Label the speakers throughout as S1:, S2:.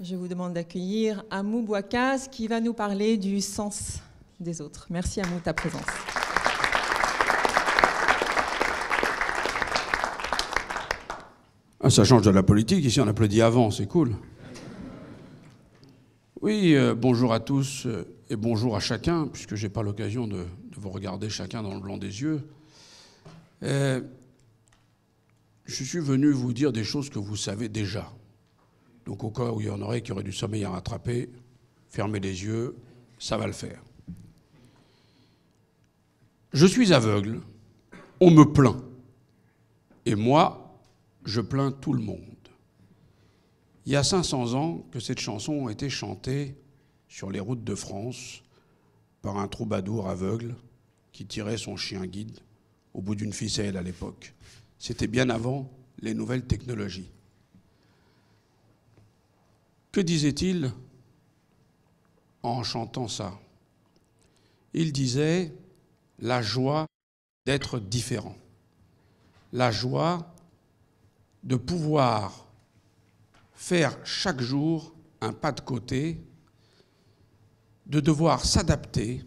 S1: Je vous demande d'accueillir Amou Bouakaz qui va nous parler du sens des autres. Merci Amou de ta présence.
S2: Ah, ça change de la politique, ici on applaudit avant, c'est cool. Oui, bonjour à tous et bonjour à chacun, puisque je n'ai pas l'occasion de vous regarder chacun dans le blanc des yeux. Je suis venu vous dire des choses que vous savez déjà. Donc au cas où il y en aurait qui auraient du sommeil à rattraper, fermez les yeux, ça va le faire. Je suis aveugle, on me plaint. Et moi, je plains tout le monde. Il y a 500 ans que cette chanson a été chantée sur les routes de France par un troubadour aveugle qui tirait son chien guide au bout d'une ficelle à l'époque. C'était bien avant les nouvelles technologies. Que disait-il en chantant ça? Il disait la joie d'être différent, la joie de pouvoir faire chaque jour un pas de côté, de devoir s'adapter,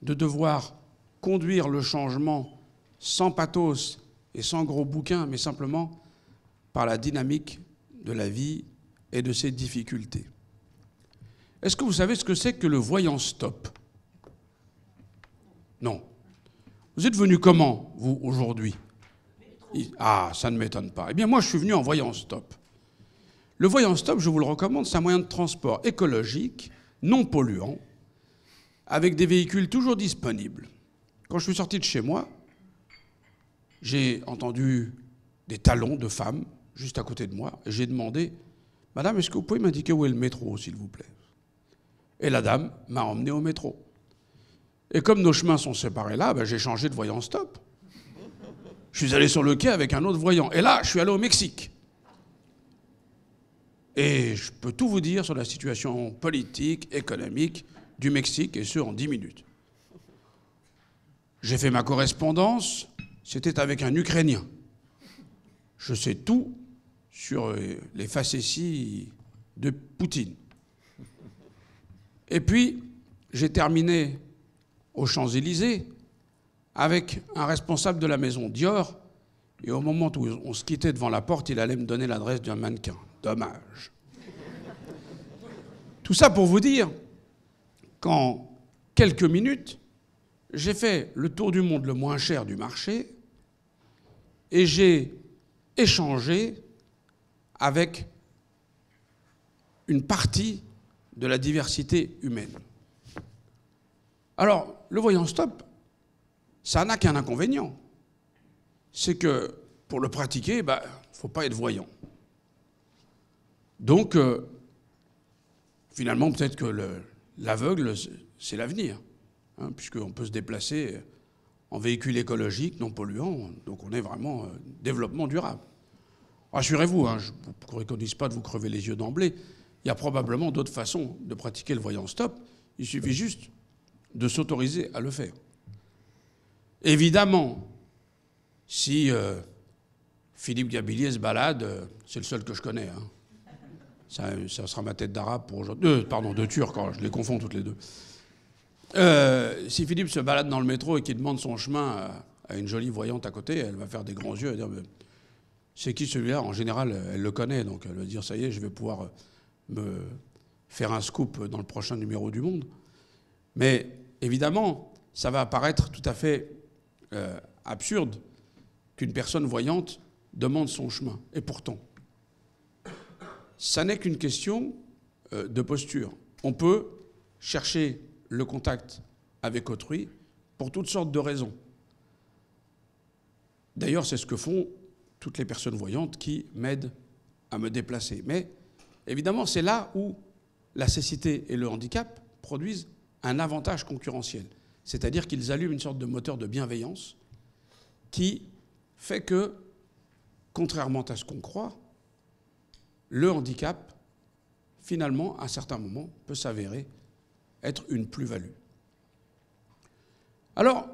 S2: de devoir conduire le changement sans pathos et sans gros bouquins, mais simplement par la dynamique de la vie et de ses difficultés. Est-ce que vous savez ce que c'est que le voyant stop? Non. Vous êtes venu comment, vous, aujourd'hui? Ah, ça ne m'étonne pas. Eh bien, moi, je suis venu en voyant stop. Le voyant stop, je vous le recommande, c'est un moyen de transport écologique, non polluant, avec des véhicules toujours disponibles. Quand je suis sorti de chez moi, j'ai entendu des talons de femmes juste à côté de moi, et j'ai demandé « Madame, est-ce que vous pouvez m'indiquer où est le métro, s'il vous plaît ?» Et la dame m'a emmené au métro. Et comme nos chemins sont séparés là, j'ai changé de voyant stop. Je suis allé sur le quai avec un autre voyant. Et là, je suis allé au Mexique. Et je peux tout vous dire sur la situation politique, économique du Mexique, et ce, en 10 minutes. J'ai fait ma correspondance, c'était avec un Ukrainien. Je sais tout sur les facéties de Poutine. Et puis, j'ai terminé aux Champs-Élysées avec un responsable de la maison Dior, et au moment où on se quittait devant la porte, il allait me donner l'adresse d'un mannequin. Dommage. Tout ça pour vous dire qu'en quelques minutes, j'ai fait le tour du monde le moins cher du marché et j'ai échangé avec une partie de la diversité humaine. Alors, le voyant stop, ça n'a qu'un inconvénient. C'est que pour le pratiquer, il ne faut pas être voyant. Donc, finalement, peut-être que l'aveugle, c'est l'avenir, hein, puisqu'on peut se déplacer en véhicule écologique, non polluant, donc on est vraiment développement durable. Rassurez-vous, hein, je ne vous préconise pas de vous crever les yeux d'emblée, il y a probablement d'autres façons de pratiquer le voyant stop, il suffit juste de s'autoriser à le faire. Évidemment, si Philippe Gabillier se balade, c'est le seul que je connais, hein. Ça sera ma tête d'arabe pour aujourd'hui. Pardon, de turc, je les confonds toutes les deux. Si Philippe se balade dans le métro et qu'il demande son chemin à une jolie voyante à côté, elle va faire des grands yeux et dire « C'est qui celui-là ?» En général, elle le connaît, donc elle va dire « Ça y est, je vais pouvoir me faire un scoop dans le prochain numéro du Monde. » Mais évidemment, ça va apparaître tout à fait absurde qu'une personne voyante demande son chemin. Et pourtant, ça n'est qu'une question de posture. On peut chercher le contact avec autrui pour toutes sortes de raisons. D'ailleurs, c'est ce que font toutes les personnes voyantes qui m'aident à me déplacer. Mais évidemment, c'est là où la cécité et le handicap produisent un avantage concurrentiel. C'est-à-dire qu'ils allument une sorte de moteur de bienveillance qui fait que, contrairement à ce qu'on croit, le handicap, finalement, à un certain moment, peut s'avérer être une plus-value. Alors,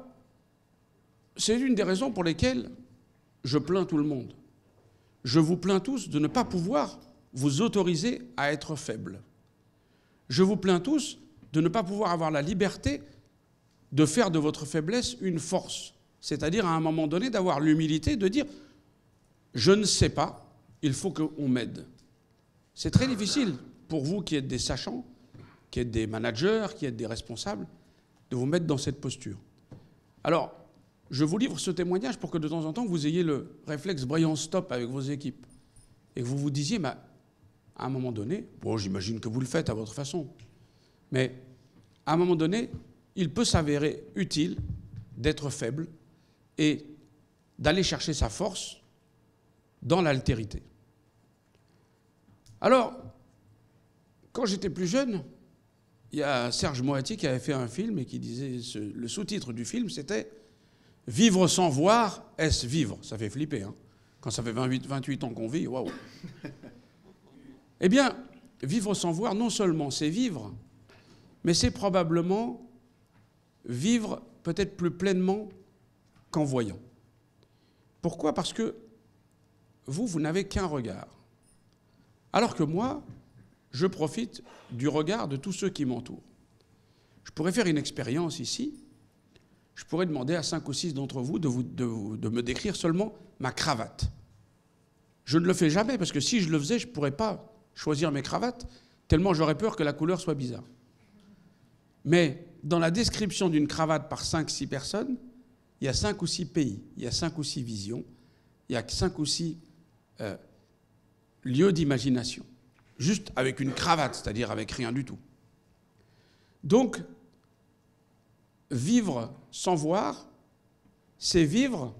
S2: c'est une des raisons pour lesquelles je plains tout le monde. Je vous plains tous de ne pas pouvoir vous autoriser à être faible. Je vous plains tous de ne pas pouvoir avoir la liberté de faire de votre faiblesse une force. C'est-à-dire, à un moment donné, d'avoir l'humilité de dire « je ne sais pas, il faut qu'on m'aide ». C'est très difficile pour vous qui êtes des sachants, qui êtes des managers, qui êtes des responsables, de vous mettre dans cette posture. Alors, je vous livre ce témoignage pour que de temps en temps, vous ayez le réflexe Brian Stop avec vos équipes. Et que vous vous disiez, à un moment donné, bon, j'imagine que vous le faites à votre façon, mais à un moment donné, il peut s'avérer utile d'être faible et d'aller chercher sa force dans l'altérité. Alors, quand j'étais plus jeune, il y a Serge Moati qui avait fait un film et qui disait, le sous-titre du film, c'était « Vivre sans voir, est-ce vivre ?» Ça fait flipper, hein. Quand ça fait 28 ans qu'on vit, waouh. Eh bien, vivre sans voir, non seulement c'est vivre, mais c'est probablement vivre peut-être plus pleinement qu'en voyant. Pourquoi ? Parce que vous n'avez qu'un regard. Alors que moi, je profite du regard de tous ceux qui m'entourent. Je pourrais faire une expérience ici. Je pourrais demander à 5 ou 6 d'entre vous de me décrire seulement ma cravate. Je ne le fais jamais, parce que si je le faisais, je ne pourrais pas choisir mes cravates, tellement j'aurais peur que la couleur soit bizarre. Mais dans la description d'une cravate par 5-6 personnes, il y a 5 ou 6 pays, il y a 5 ou 6 visions, il y a 5 ou 6 lieux d'imagination. Juste avec une cravate, c'est-à-dire avec rien du tout. Donc, vivre sans voir, c'est vivre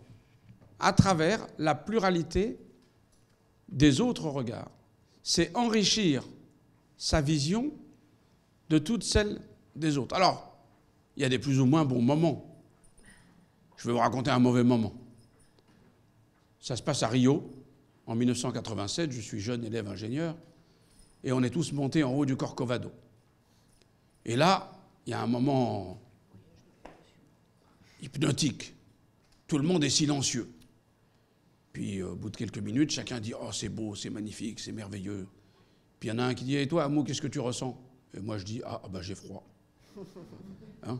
S2: à travers la pluralité des autres regards. C'est enrichir sa vision de toutes celles des autres. Alors, il y a des plus ou moins bons moments. Je vais vous raconter un mauvais moment. Ça se passe à Rio, en 1987, je suis jeune élève ingénieur, et on est tous montés en haut du Corcovado. Et là, il y a un moment hypnotique. Tout le monde est silencieux. Puis, au bout de quelques minutes, chacun dit « Oh, c'est beau, c'est magnifique, c'est merveilleux ». Puis il y en a un qui dit « Et toi, Amou, qu'est-ce que tu ressens ?» Et moi, je dis « Ah, ben j'ai froid. » Hein ?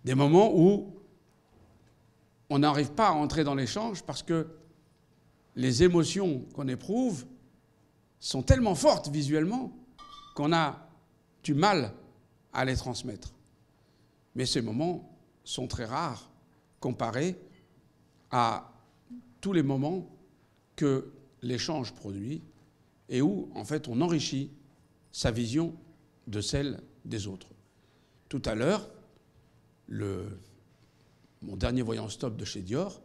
S2: Des moments où on n'arrive pas à entrer dans l'échange parce que les émotions qu'on éprouve sont tellement fortes visuellement qu'on a du mal à les transmettre. Mais ces moments sont très rares comparés à tous les moments que l'échange produit et où, en fait, on enrichit sa vision de celle des autres. Tout à l'heure, mon dernier voyant stop de chez Dior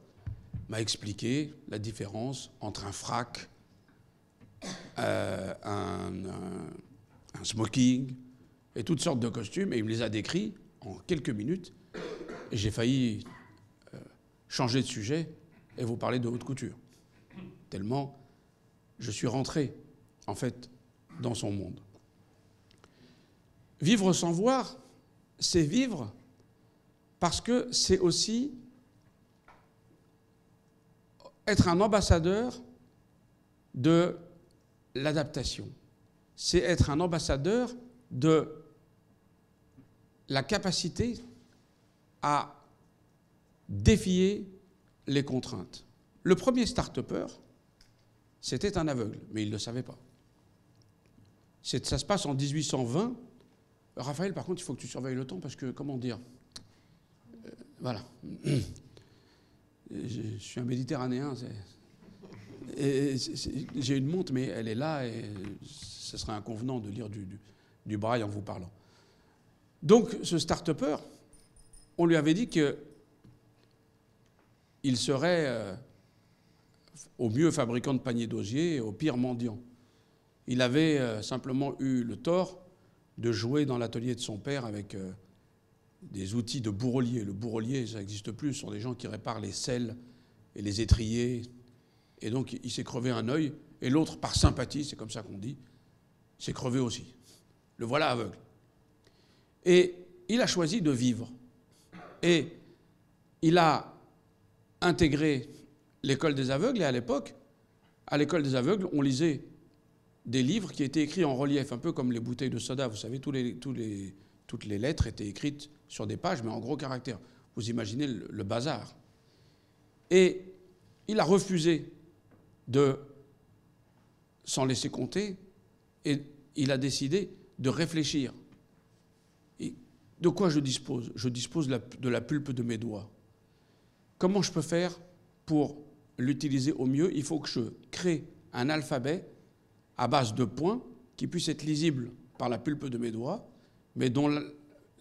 S2: m'a expliqué la différence entre un frac, un smoking et toutes sortes de costumes, et il me les a décrits en quelques minutes, et j'ai failli changer de sujet et vous parler de haute couture, tellement je suis rentré, en fait, dans son monde. Vivre sans voir, c'est vivre parce que c'est aussi être un ambassadeur de l'adaptation. C'est être un ambassadeur de la capacité à défier les contraintes. Le premier start-upper, c'était un aveugle, mais il ne le savait pas. Ça se passe en 1820. Raphaël, par contre, il faut que tu surveilles le temps parce que, comment dire, voilà. Je suis un méditerranéen. J'ai une montre, mais elle est là et ce serait inconvenant de lire du braille en vous parlant. Donc, ce start-upper, on lui avait dit qu'il serait au mieux fabricant de paniers d'osier et au pire mendiant. Il avait simplement eu le tort de jouer dans l'atelier de son père avec des outils de bourrelier. Le bourrelier, ça n'existe plus, ce sont des gens qui réparent les selles et les étriers. Et donc, il s'est crevé un œil, et l'autre, par sympathie, c'est comme ça qu'on dit, s'est crevé aussi. Le voilà aveugle. Et il a choisi de vivre. Et il a intégré l'école des aveugles, et à l'époque, à l'école des aveugles, on lisait des livres qui étaient écrits en relief, un peu comme les bouteilles de soda. Vous savez, toutes les lettres étaient écrites sur des pages, mais en gros caractères. Vous imaginez le bazar. Et il a refusé de s'en laisser compter, et il a décidé de réfléchir. Et de quoi je dispose? Je dispose de la pulpe de mes doigts. Comment je peux faire pour l'utiliser au mieux? Il faut que je crée un alphabet à base de points qui puisse être lisible par la pulpe de mes doigts, mais dont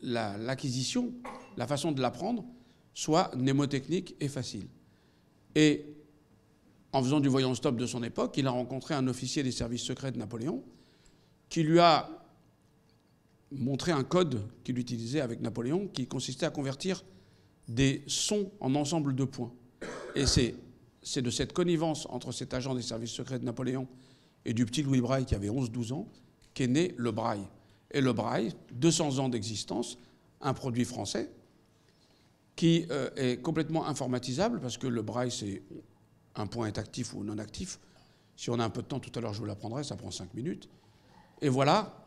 S2: l'acquisition, la façon de l'apprendre, soit mnémotechnique et facile. Et en faisant du voyant stop de son époque, il a rencontré un officier des services secrets de Napoléon qui lui a montré un code qu'il utilisait avec Napoléon qui consistait à convertir des sons en ensemble de points. Et c'est de cette connivence entre cet agent des services secrets de Napoléon et du petit Louis Braille qui avait 11-12 ans qu'est né le braille. Et le braille, 200 ans d'existence, un produit français qui est complètement informatisable parce que le braille, c'est un point est actif ou non actif. Si on a un peu de temps, tout à l'heure, je vous l'apprendrai, ça prend 5 minutes. Et voilà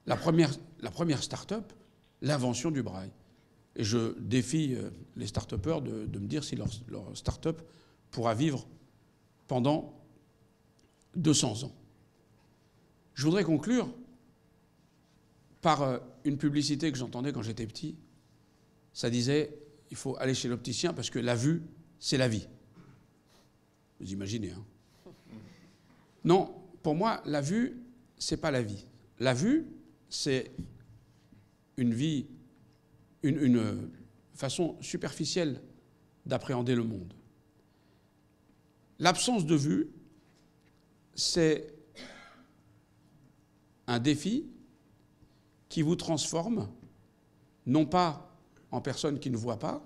S2: la première start-up, l'invention du braille. Et je défie les start-upers de me dire si leur start-up pourra vivre pendant 200 ans. Je voudrais conclure par une publicité que j'entendais quand j'étais petit. Ça disait, il faut aller chez l'opticien parce que la vue, c'est la vie. Vous imaginez, hein? Non, pour moi, la vue, c'est pas la vie. La vue, c'est une vie, une façon superficielle d'appréhender le monde. L'absence de vue, c'est un défi qui vous transforme, non pas en personne qui ne voit pas,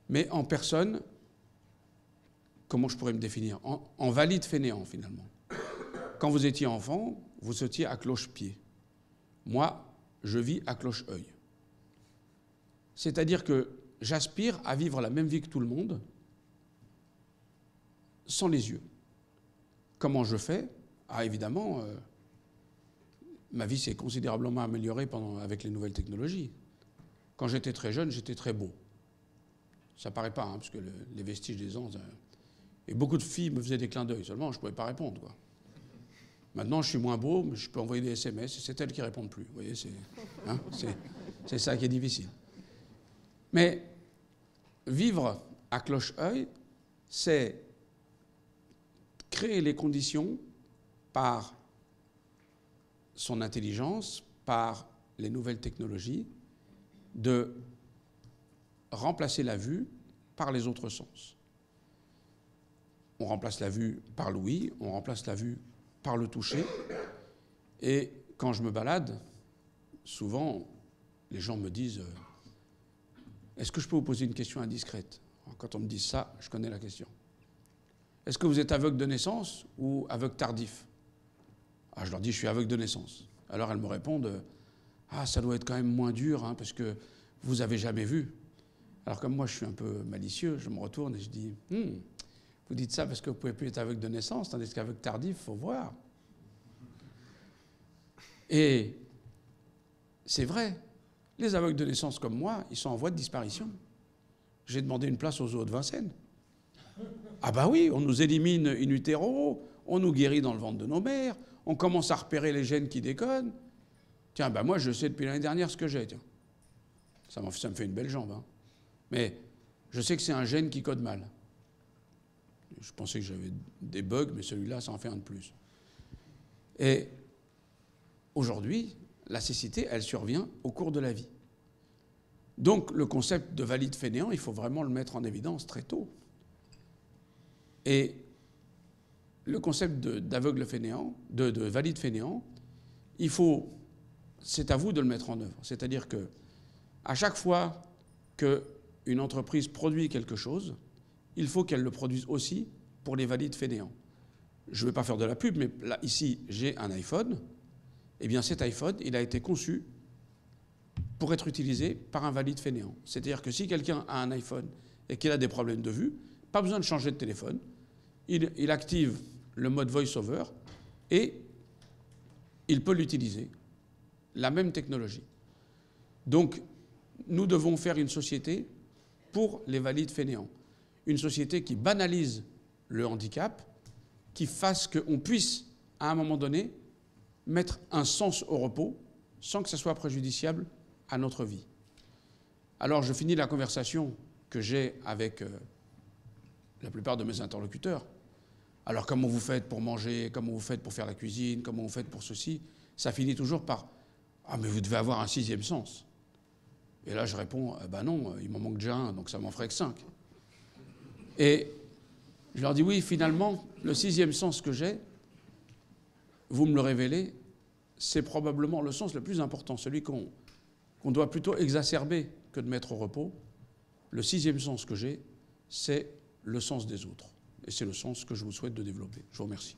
S2: mais en personne, comment je pourrais me définir, en valide fainéant finalement. Quand vous étiez enfant, vous sautiez à cloche-pied. Moi, je vis à cloche-œil. C'est-à-dire que j'aspire à vivre la même vie que tout le monde, sans les yeux. Comment je fais? Ah, évidemment, ma vie s'est considérablement améliorée avec les nouvelles technologies. Quand j'étais très jeune, j'étais très beau. Ça paraît pas, hein, parce que les vestiges des ans... Et beaucoup de filles me faisaient des clins d'œil, seulement je ne pouvais pas répondre, quoi. Maintenant, je suis moins beau, mais je peux envoyer des SMS, et c'est elles qui ne répondent plus. Vous voyez, c'est ça qui est difficile. Mais vivre à cloche-œil, c'est créer les conditions par son intelligence, par les nouvelles technologies, de remplacer la vue par les autres sens. On remplace la vue par l'ouïe, on remplace la vue par le toucher. Et quand je me balade, souvent, les gens me disent « Est-ce que je peux vous poser une question indiscrète ?» Quand on me dit ça, je connais la question. « Est-ce que vous êtes aveugle de naissance ou aveugle tardif ?» Je leur dis « Je suis aveugle de naissance. » Alors elles me répondent « Ah, ça doit être quand même moins dur, hein, parce que vous n'avez jamais vu. » Alors comme moi, je suis un peu malicieux, je me retourne et je dis « Vous dites ça parce que vous ne pouvez plus être aveugle de naissance, tandis qu'aveugle tardif, il faut voir. » Et c'est vrai. Les aveugles de naissance comme moi, ils sont en voie de disparition. J'ai demandé une place aux zoo de Vincennes. Ah bah oui, on nous élimine in utero, on nous guérit dans le ventre de nos mères, on commence à repérer les gènes qui déconnent. Tiens, bah moi je sais depuis l'année dernière ce que j'ai, tiens. Ça me fait une belle jambe, hein. Mais je sais que c'est un gène qui code mal. Je pensais que j'avais des bugs, mais celui-là, ça en fait un de plus. Et aujourd'hui, la cécité, elle survient au cours de la vie. Donc, le concept de valide fainéant, il faut vraiment le mettre en évidence très tôt. Et le concept d'aveugle fainéant, de valide fainéant, c'est à vous de le mettre en œuvre. C'est-à-dire que à chaque fois qu'une entreprise produit quelque chose, il faut qu'elle le produise aussi pour les valides fainéants. Je ne vais pas faire de la pub, mais là, ici, j'ai un iPhone. Eh bien, cet iPhone, il a été conçu pour être utilisé par un valide fainéant. C'est-à-dire que si quelqu'un a un iPhone et qu'il a des problèmes de vue, pas besoin de changer de téléphone, il active le mode voice-over et il peut l'utiliser, la même technologie. Donc, nous devons faire une société pour les valides fainéants. Une société qui banalise le handicap, qui fasse qu'on puisse, à un moment donné, mettre un sens au repos sans que ce soit préjudiciable à notre vie. Alors, je finis la conversation que j'ai avec la plupart de mes interlocuteurs. Alors, comment vous faites pour manger? Comment vous faites pour faire la cuisine? Comment vous faites pour ceci? Ça finit toujours par « Ah, mais vous devez avoir un sixième sens ». Et là, je réponds « Ben non, il m'en manque déjà un, donc ça m'en ferait que 5 ». Et je leur dis « Oui, finalement, le sixième sens que j'ai, vous me le révélez, c'est probablement le sens le plus important, celui qu'on doit plutôt exacerber que de mettre au repos. Le sixième sens que j'ai, c'est le sens des autres. Et c'est le sens que je vous souhaite de développer. Je vous remercie.